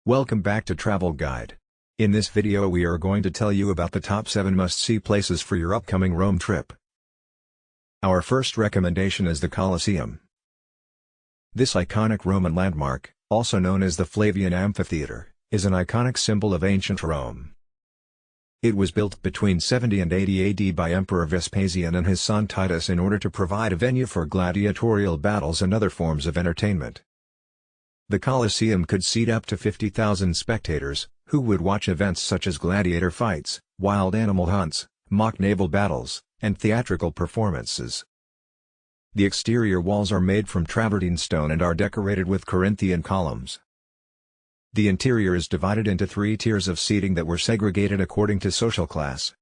Welcome back to Travel Guide. In this video we are going to tell you about the top 7 must-see places for your upcoming Rome trip. Our first recommendation is the Colosseum. This iconic Roman landmark, also known as the Flavian Amphitheater, is an iconic symbol of ancient Rome. It was built between 70 and 80 AD by Emperor Vespasian and his son Titus in order to provide a venue for gladiatorial battles and other forms of entertainment. The Colosseum could seat up to 50,000 spectators, who would watch events such as gladiator fights, wild animal hunts, mock naval battles, and theatrical performances. The exterior walls are made from travertine stone and are decorated with Corinthian columns. The interior is divided into 3 tiers of seating that were segregated according to social class.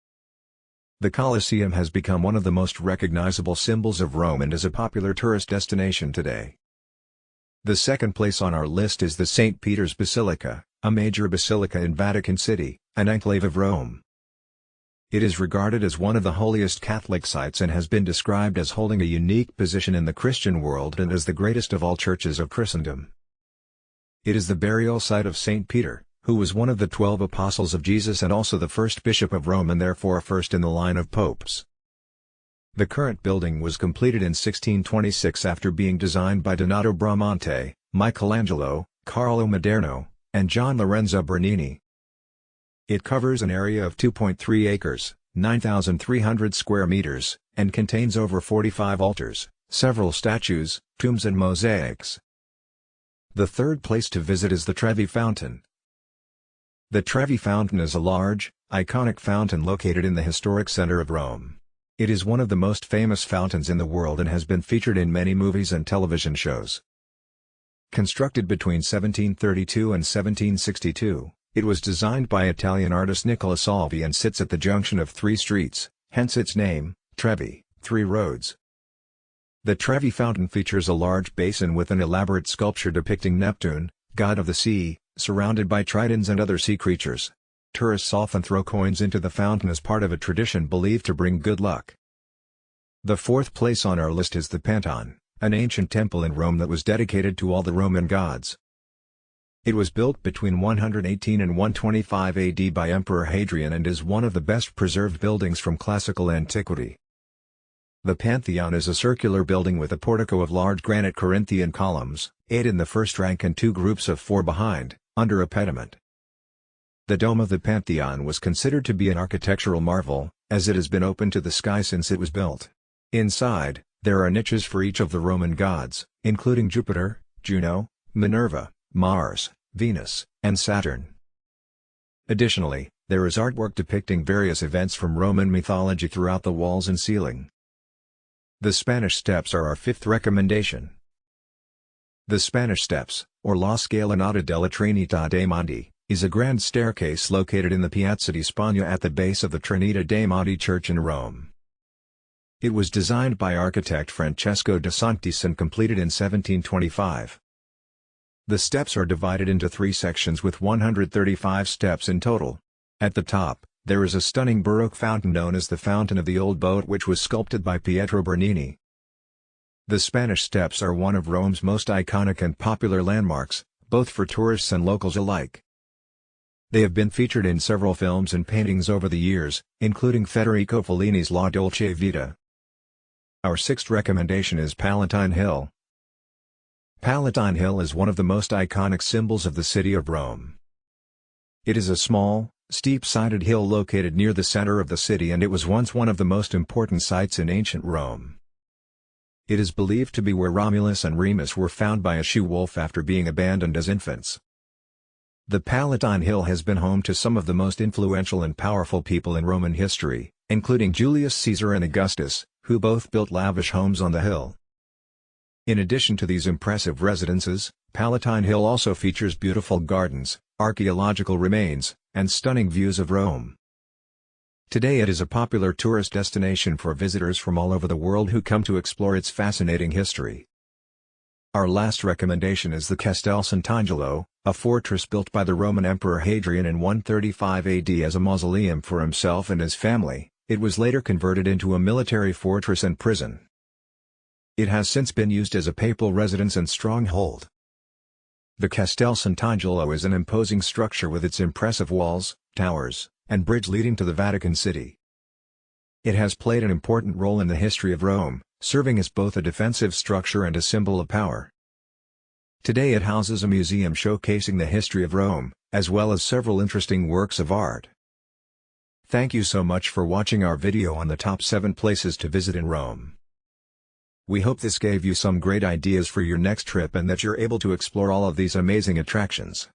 The Colosseum has become one of the most recognizable symbols of Rome and is a popular tourist destination today. The second place on our list is the St. Peter's Basilica, a major basilica in Vatican City, an enclave of Rome. It is regarded as one of the holiest Catholic sites and has been described as holding a unique position in the Christian world and as the greatest of all churches of Christendom. It is the burial site of St. Peter, who was one of the 12 apostles of Jesus and also the first bishop of Rome and therefore first in the line of popes. The current building was completed in 1626 after being designed by Donato Bramante, Michelangelo, Carlo Maderno, and Gian Lorenzo Bernini. It covers an area of 2.3 acres, 9,300 square meters, and contains over 45 altars, several statues, tombs and mosaics. The third place to visit is the Trevi Fountain. The Trevi Fountain is a large, iconic fountain located in the historic center of Rome. It is one of the most famous fountains in the world and has been featured in many movies and television shows. Constructed between 1732 and 1762, it was designed by Italian artist Nicola Salvi and sits at the junction of 3 streets, hence its name, Trevi, 3 roads. The Trevi Fountain features a large basin with an elaborate sculpture depicting Neptune, god of the sea, surrounded by tritons and other sea creatures. Tourists often throw coins into the fountain as part of a tradition believed to bring good luck. The fourth place on our list is the Pantheon, an ancient temple in Rome that was dedicated to all the Roman gods. It was built between 118 and 125 AD by Emperor Hadrian and is one of the best preserved buildings from classical antiquity. The Pantheon is a circular building with a portico of large granite Corinthian columns, 8 in the first rank and 2 groups of 4 behind, under a pediment. The dome of the Pantheon was considered to be an architectural marvel, as it has been open to the sky since it was built. Inside, there are niches for each of the Roman gods, including Jupiter, Juno, Minerva, Mars, Venus, and Saturn. Additionally, there is artwork depicting various events from Roman mythology throughout the walls and ceiling. The Spanish Steps are our fifth recommendation. The Spanish Steps, or La Scalinata della Trinità dei Monti, is a grand staircase located in the Piazza di Spagna at the base of the Trinità dei Monti church in Rome. It was designed by architect Francesco de Santis and completed in 1725. The steps are divided into 3 sections with 135 steps in total. At the top, there is a stunning Baroque fountain known as the Fountain of the Old Boat which was sculpted by Pietro Bernini. The Spanish Steps are one of Rome's most iconic and popular landmarks, both for tourists and locals alike. They have been featured in several films and paintings over the years, including Federico Fellini's La Dolce Vita. Our sixth recommendation is Palatine Hill. Palatine Hill is one of the most iconic symbols of the city of Rome. It is a small, steep-sided hill located near the center of the city and it was once one of the most important sites in ancient Rome. It is believed to be where Romulus and Remus were found by a she-wolf after being abandoned as infants. The Palatine Hill has been home to some of the most influential and powerful people in Roman history, including Julius Caesar and Augustus, who both built lavish homes on the hill. In addition to these impressive residences, Palatine Hill also features beautiful gardens, archaeological remains, and stunning views of Rome. Today it is a popular tourist destination for visitors from all over the world who come to explore its fascinating history. Our last recommendation is the Castel Sant'Angelo, a fortress built by the Roman Emperor Hadrian in 135 AD as a mausoleum for himself and his family. It was later converted into a military fortress and prison. It has since been used as a papal residence and stronghold. The Castel Sant'Angelo is an imposing structure with its impressive walls, towers, and bridge leading to the Vatican City. It has played an important role in the history of Rome, serving as both a defensive structure and a symbol of power. Today it houses a museum showcasing the history of Rome, as well as several interesting works of art. Thank you so much for watching our video on the top 7 places to visit in Rome. We hope this gave you some great ideas for your next trip and that you're able to explore all of these amazing attractions.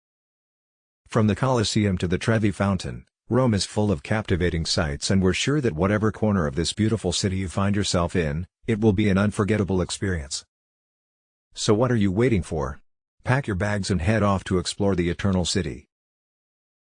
From the Colosseum to the Trevi Fountain, Rome is full of captivating sights, and we're sure that whatever corner of this beautiful city you find yourself in, it will be an unforgettable experience. So what are you waiting for? Pack your bags and head off to explore the Eternal City.